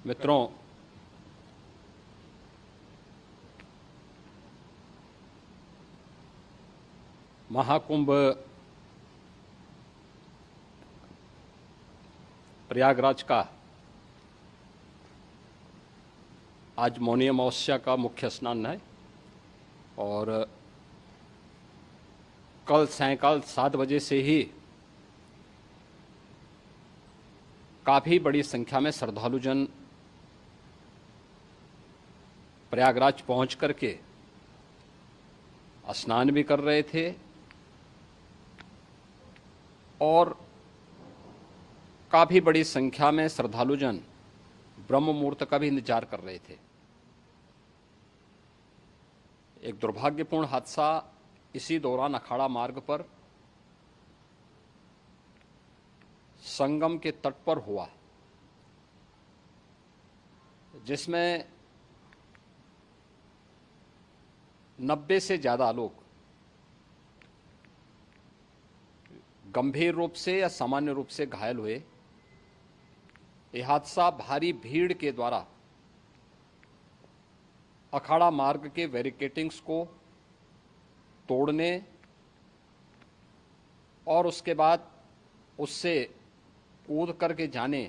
मित्रों, महाकुंभ प्रयागराज का आज मौनी अमावस्या का मुख्य स्नान है और कल सायंकाल 7 बजे से ही काफ़ी बड़ी संख्या में श्रद्धालुजन प्रयागराज पहुंच करके स्नान भी कर रहे थे और काफ़ी बड़ी संख्या में श्रद्धालुजन ब्रह्म मुहूर्त का भी इंतजार कर रहे थे। एक दुर्भाग्यपूर्ण हादसा इसी दौरान अखाड़ा मार्ग पर संगम के तट पर हुआ, जिसमें 90 से ज़्यादा लोग गंभीर रूप से या सामान्य रूप से घायल हुए। यह हादसा भारी भीड़ के द्वारा अखाड़ा मार्ग के बैरिकेडिंग्स को तोड़ने और उसके बाद उससे कूद करके जाने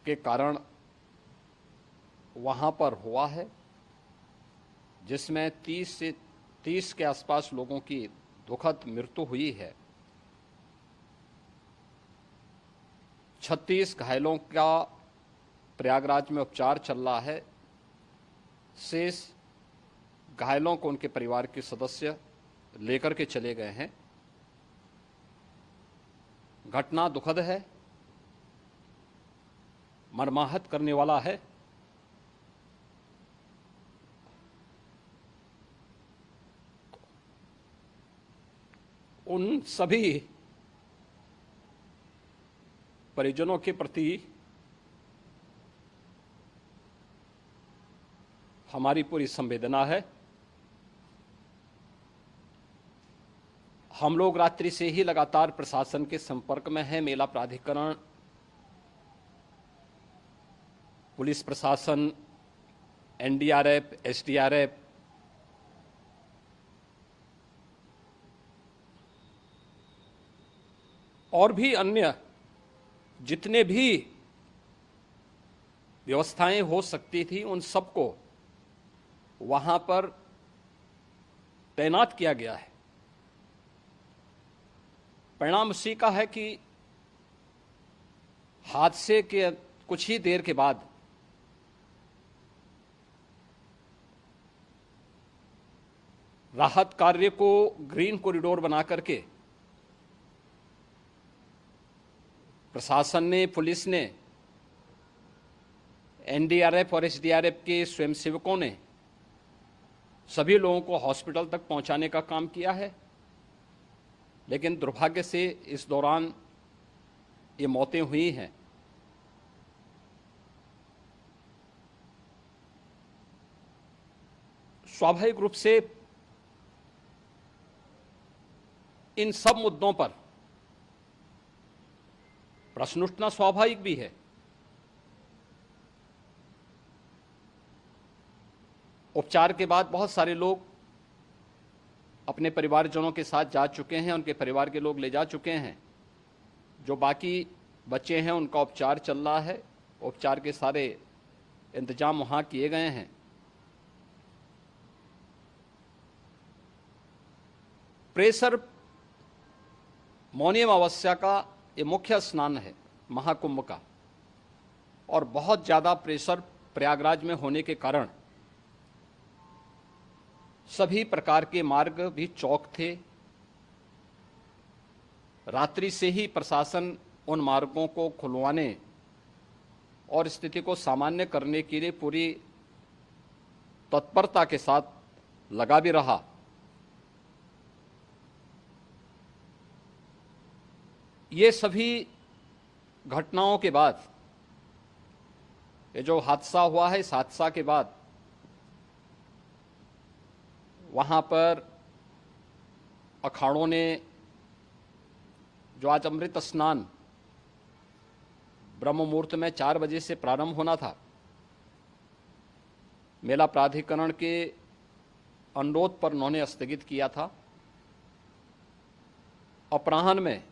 के कारण वहां पर हुआ है, जिसमें 30 के आसपास लोगों की दुखद मृत्यु हुई है। 36 घायलों का प्रयागराज में उपचार चल रहा है। शेष घायलों को उनके परिवार के सदस्य लेकर के चले गए हैं। घटना दुखद है, मर्माहत करने वाला है। उन सभी परिजनों के प्रति हमारी पूरी संवेदना है। हम लोग रात्रि से ही लगातार प्रशासन के संपर्क में हैं। मेला प्राधिकरण, पुलिस प्रशासन, एनडीआरएफ, एसडीआरएफ, और भी अन्य जितने भी व्यवस्थाएं हो सकती थी उन सबको वहां पर तैनात किया गया है। परिणाम उसी का है कि हादसे के कुछ ही देर के बाद राहत कार्य को ग्रीन कॉरिडोर बना करके प्रशासन ने, पुलिस ने, एनडीआरएफ और एसडीआरएफ के स्वयंसेवकों ने सभी लोगों को हॉस्पिटल तक पहुंचाने का काम किया है। लेकिन दुर्भाग्य से इस दौरान ये मौतें हुई हैं। स्वाभाविक रूप से इन सब मुद्दों पर प्रश्न उठना स्वाभाविक भी है। उपचार के बाद बहुत सारे लोग अपने परिवारजनों के साथ जा चुके हैं, उनके परिवार के लोग ले जा चुके हैं। जो बाकी बच्चे हैं उनका उपचार चल रहा है। उपचार के सारे इंतजाम वहाँ किए गए हैं। प्रेशर मौनी अमावस्या का ये मुख्य स्नान है महाकुंभ का, और बहुत ज़्यादा प्रेशर प्रयागराज में होने के कारण सभी प्रकार के मार्ग भी चौक थे। रात्रि से ही प्रशासन उन मार्गों को खुलवाने और स्थिति को सामान्य करने के लिए पूरी तत्परता के साथ लगा भी रहा। ये सभी घटनाओं के बाद, ये जो हादसा हुआ है, इस हादसा के बाद वहाँ पर अखाड़ों ने जो आज अमृत स्नान ब्रह्म मुहूर्त में 4 बजे से प्रारंभ होना था। मेला प्राधिकरण के अनुरोध पर उन्होंने स्थगित किया था। अपराह्न में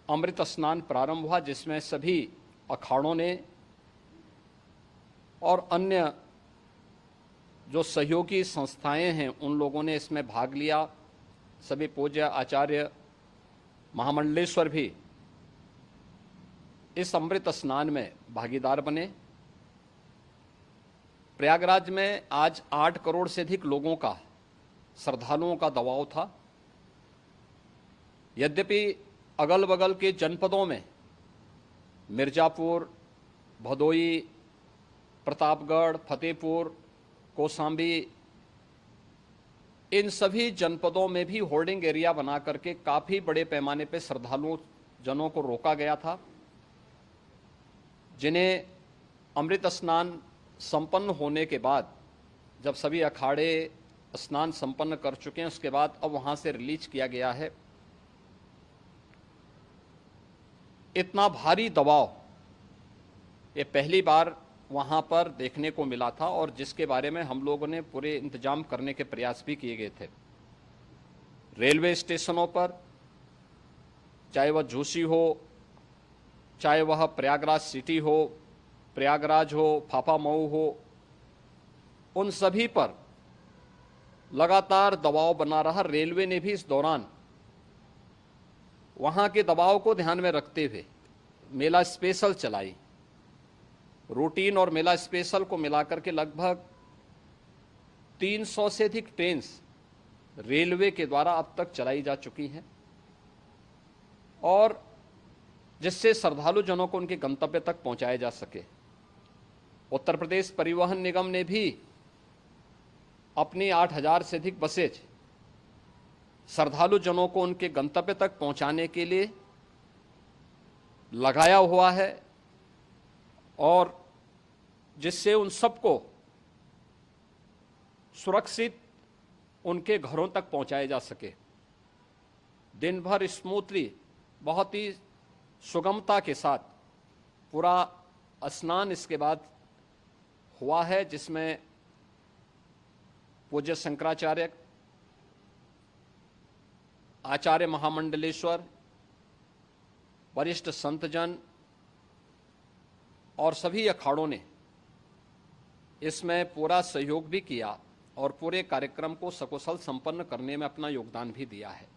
अमृत स्नान प्रारंभ हुआ, जिसमें सभी अखाड़ों ने और अन्य जो सहयोगी संस्थाएं हैं उन लोगों ने इसमें भाग लिया। सभी पूज्य आचार्य महामंडलेश्वर भी इस अमृत स्नान में भागीदार बने। प्रयागराज में आज 8 करोड़ से अधिक लोगों का, श्रद्धालुओं का दबाव था। यद्यपि अगल बगल के जनपदों में मिर्जापुर, भदोई, प्रतापगढ़, फतेहपुर, कौशाम्बी, इन सभी जनपदों में भी होर्डिंग एरिया बना करके काफी बड़े पैमाने पर श्रद्धालुओं जनों को रोका गया था, जिन्हें अमृत स्नान संपन्न होने के बाद, जब सभी अखाड़े स्नान संपन्न कर चुके हैं, उसके बाद अब वहां से रिलीज किया गया है। इतना भारी दबाव ये पहली बार वहां पर देखने को मिला था, और जिसके बारे में हम लोगों ने पूरे इंतजाम करने के प्रयास भी किए गए थे। रेलवे स्टेशनों पर, चाहे वह झूसी हो, चाहे वह प्रयागराज सिटी हो, प्रयागराज हो, फाफामऊ हो, उन सभी पर लगातार दबाव बना रहा। रेलवे ने भी इस दौरान वहां के दबाव को ध्यान में रखते हुए मेला स्पेशल चलाई। रूटीन और मेला स्पेशल को मिलाकर के लगभग 300 से अधिक ट्रेन रेलवे के द्वारा अब तक चलाई जा चुकी हैं, और जिससे श्रद्धालु जनों को उनके गंतव्य तक पहुंचाया जा सके। उत्तर प्रदेश परिवहन निगम ने भी अपनी 8000 से अधिक बसेज श्रद्धालु जनों को उनके गंतव्य तक पहुंचाने के लिए लगाया हुआ है, और जिससे उन सबको सुरक्षित उनके घरों तक पहुंचाया जा सके। दिन भर स्मूथली, बहुत ही सुगमता के साथ पूरा स्नान इसके बाद हुआ है, जिसमें पूज्य शंकराचार्य, आचार्य महामंडलेश्वर, वरिष्ठ संतजन और सभी अखाड़ों ने इसमें पूरा सहयोग भी किया और पूरे कार्यक्रम को सकुशल संपन्न करने में अपना योगदान भी दिया है।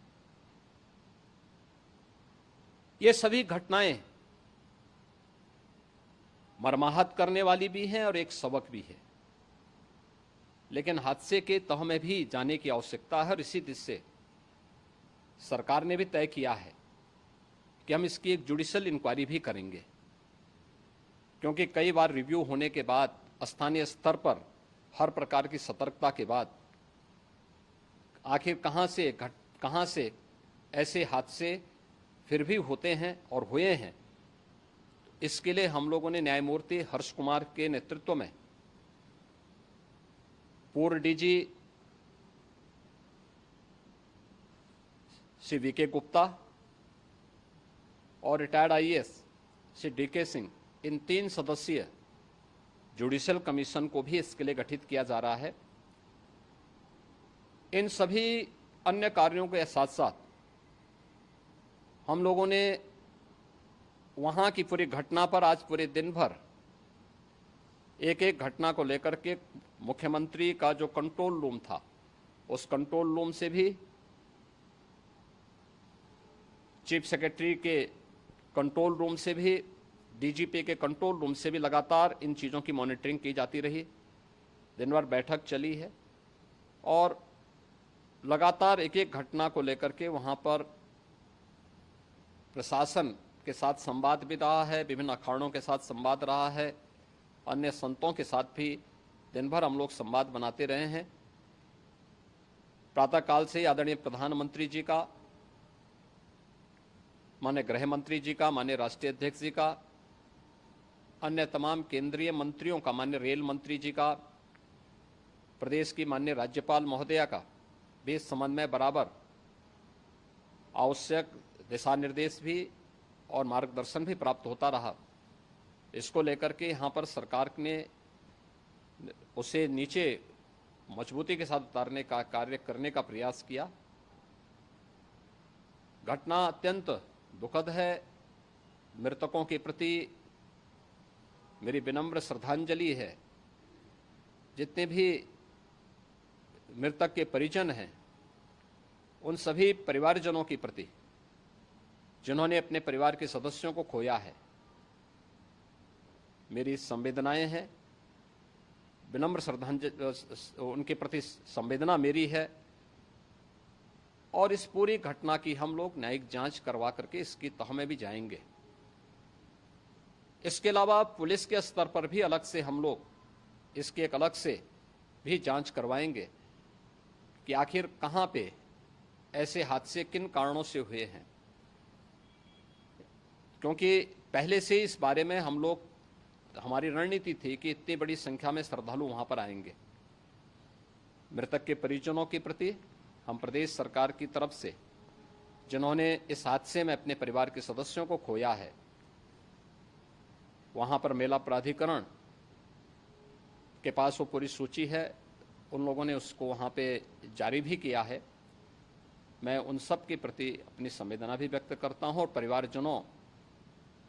ये सभी घटनाएं मर्माहत करने वाली भी हैं और एक सबक भी है, लेकिन हादसे के तह में भी जाने की आवश्यकता है, और इसी दिशा से सरकार ने भी तय किया है कि हम इसकी एक जुडिशियल इंक्वायरी भी करेंगे, क्योंकि कई बार रिव्यू होने के बाद स्थानीय स्तर पर हर प्रकार की सतर्कता के बाद आखिर कहां से ऐसे हादसे फिर भी होते हैं और हुए हैं। इसके लिए हम लोगों ने न्यायमूर्ति हर्ष कुमार के नेतृत्व में पूर्व डीजी श्री वीके गुप्ता और retired IAS Shri DK Singh, इन 3 सदस्यीय जुडिशियल कमीशन को भी इसके लिए गठित किया जा रहा है। इन सभी अन्य कार्यों के साथ साथ हम लोगों ने वहां की पूरी घटना पर आज पूरे दिन भर एक एक घटना को लेकर के मुख्यमंत्री का जो कंट्रोल रूम था, उस कंट्रोल रूम से भी, चीफ सेक्रेटरी के कंट्रोल रूम से भी, डीजीपी के कंट्रोल रूम से भी लगातार इन चीज़ों की मॉनिटरिंग की जाती रही। दिन भर बैठक चली है और लगातार एक एक घटना को लेकर के वहाँ पर प्रशासन के साथ संवाद भी रहा है, विभिन्न अखाड़ों के साथ संवाद रहा है, अन्य संतों के साथ भी दिन भर हम लोग संवाद बनाते रहे हैं। प्रातःकाल से आदरणीय प्रधानमंत्री जी का, माननीय गृह मंत्री जी का, माननीय राष्ट्रीय अध्यक्ष जी का, अन्य तमाम केंद्रीय मंत्रियों का, माननीय रेल मंत्री जी का, प्रदेश की माननीय राज्यपाल महोदया का भी इस संबंध में बराबर आवश्यक दिशा निर्देश भी और मार्गदर्शन भी प्राप्त होता रहा। इसको लेकर के यहाँ पर सरकार ने उसे नीचे मजबूती के साथ उतारने का कार्य करने का प्रयास किया। घटना अत्यंत दुखद है। मृतकों के प्रति मेरी विनम्र श्रद्धांजलि है। जितने भी मृतक के परिजन हैं, उन सभी परिवारजनों के प्रति जिन्होंने अपने परिवार के सदस्यों को खोया है, मेरी संवेदनाएं हैं। विनम्र श्रद्धांजलि उनके प्रति संवेदना मेरी है। और इस पूरी घटना की हम लोग न्यायिक जांच करवा करके इसकी तह में भी जाएंगे। इसके अलावा पुलिस के स्तर पर भी अलग से हम लोग इसकी एक अलग से भी जांच करवाएंगे कि आखिर कहां पे ऐसे हादसे किन कारणों से हुए हैं, क्योंकि पहले से इस बारे में हम लोग, हमारी रणनीति थी कि इतनी बड़ी संख्या में श्रद्धालु वहां पर आएंगे। मृतक के परिजनों के प्रति हम प्रदेश सरकार की तरफ से, जिन्होंने इस हादसे में अपने परिवार के सदस्यों को खोया है, वहां पर मेला प्राधिकरण के पास वो पूरी सूची है, उन लोगों ने उसको वहां पे जारी भी किया है। मैं उन सब के प्रति अपनी संवेदना भी व्यक्त करता हूं और परिवारजनों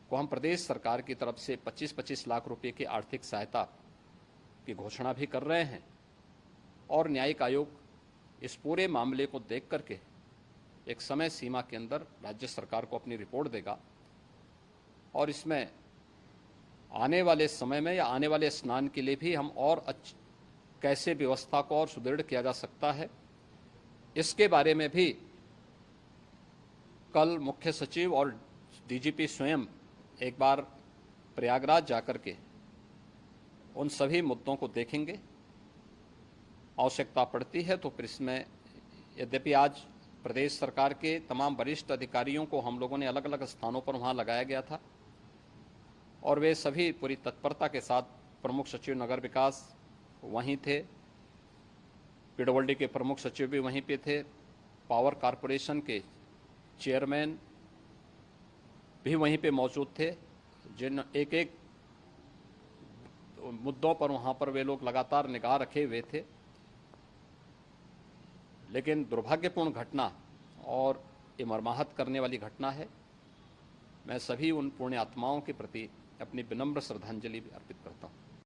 को हम प्रदेश सरकार की तरफ से 25-25 लाख रुपए की आर्थिक सहायता की घोषणा भी कर रहे हैं। और न्यायिक आयोग इस पूरे मामले को देख करके एक समय सीमा के अंदर राज्य सरकार को अपनी रिपोर्ट देगा और इसमें आने वाले समय में या आने वाले स्नान के लिए भी हम और कैसे व्यवस्था को और सुदृढ़ किया जा सकता है, इसके बारे में भी कल मुख्य सचिव और डीजीपी स्वयं एक बार प्रयागराज जाकर के उन सभी मुद्दों को देखेंगे। आवश्यकता पड़ती है तो फिर इसमें, यद्यपि आज प्रदेश सरकार के तमाम वरिष्ठ अधिकारियों को हम लोगों ने अलग अलग स्थानों पर वहां लगाया गया था और वे सभी पूरी तत्परता के साथ, प्रमुख सचिव नगर विकास वहीं थे, पीडब्ल्यूडी के प्रमुख सचिव भी वहीं पे थे, पावर कॉरपोरेशन के चेयरमैन भी वहीं पे मौजूद थे, जिन एक एक मुद्दों पर वहां पर वे लोग लगातार निगाह रखे हुए थे। लेकिन दुर्भाग्यपूर्ण घटना और ये मर्माहत करने वाली घटना है। मैं सभी उन पुण्य आत्माओं के प्रति अपनी विनम्र श्रद्धांजलि भी अर्पित करता हूँ।